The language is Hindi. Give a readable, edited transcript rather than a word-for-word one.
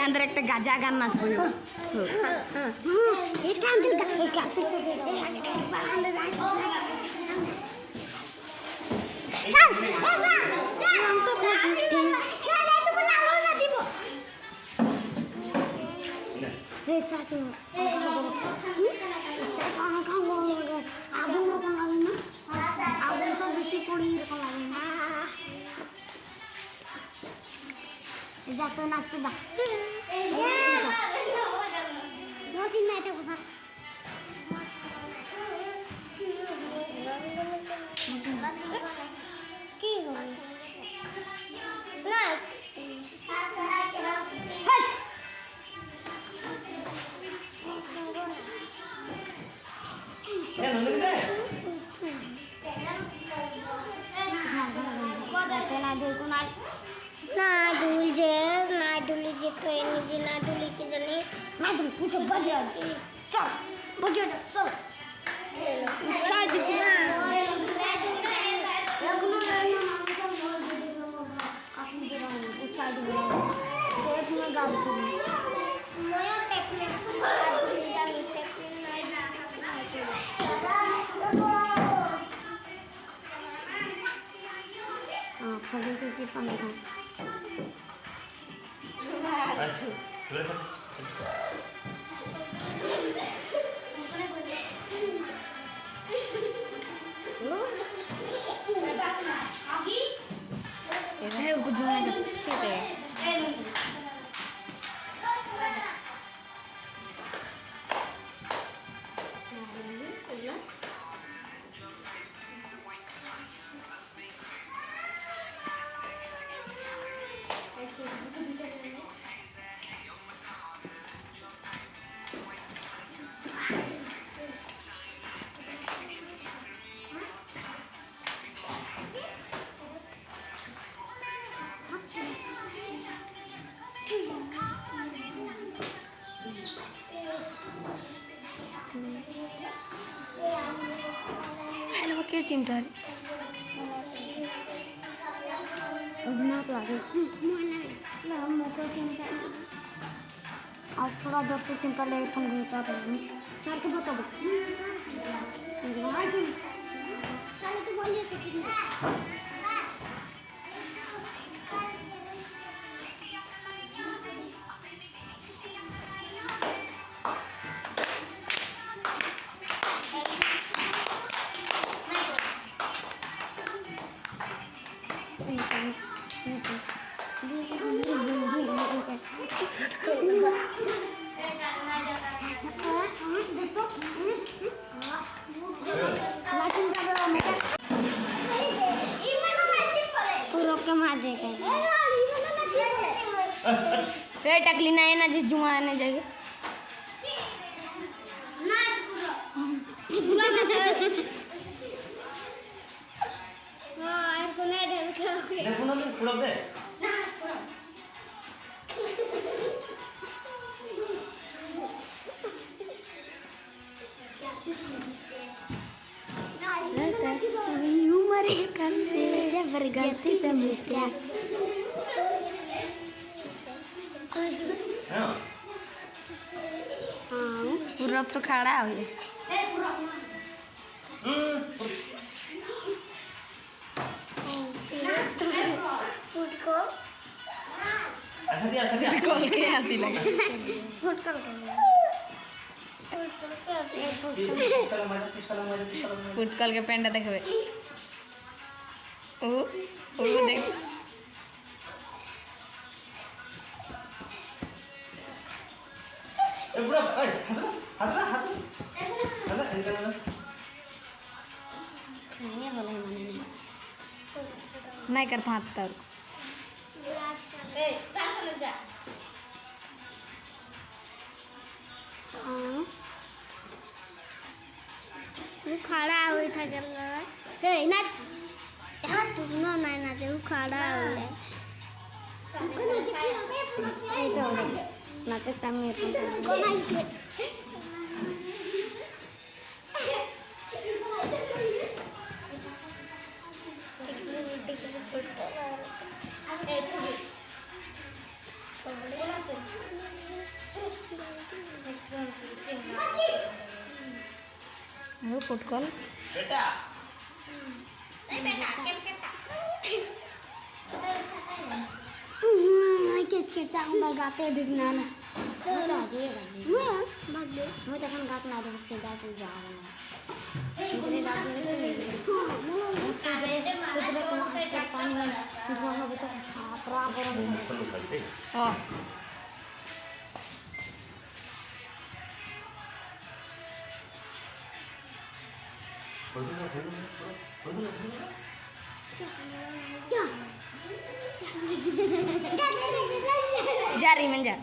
अंदर एक गाजा गान नाचबो jatuh naik dah. Mau tina itu apa? Kilo. Naik. Hai. नादुल जे तो एनी नादुली के जने नादुल कुछ बजा के चल बजा चल शादी के लगनो अपनी जगह उठा दे देश में गाँव के नया टेक्निक नादुली जानी टेक्निक नया हाँ खड़े के पंद्रह Ini ujungnya situ ya. Hello, क्या चिमटा है? ना तो आगे ना मोको चिमटा आप थोड़ा दूर से चिमटा ले तुम घूमता तो सर को बता दो कल तो बोलिए से कितना टकली ना ना जिस जुआ आने जाएगी berganti semesta. पूरब तो खड़ा हो गया कॉल के हंसी लगी फुटकल के पेंडा देखबे ओ देख नहीं करता हाथ तर खड़ा हुई था चल हे ना तू ना ना जो खड़ा हुई नाचे टाइम में वो फुटकॉल बेटा गाते दिखना ना मैं तखन गात ना दे से गात जा इतने गात में पानी में धुआं हो तो खतरा गरम ओ जा जा रही मंजा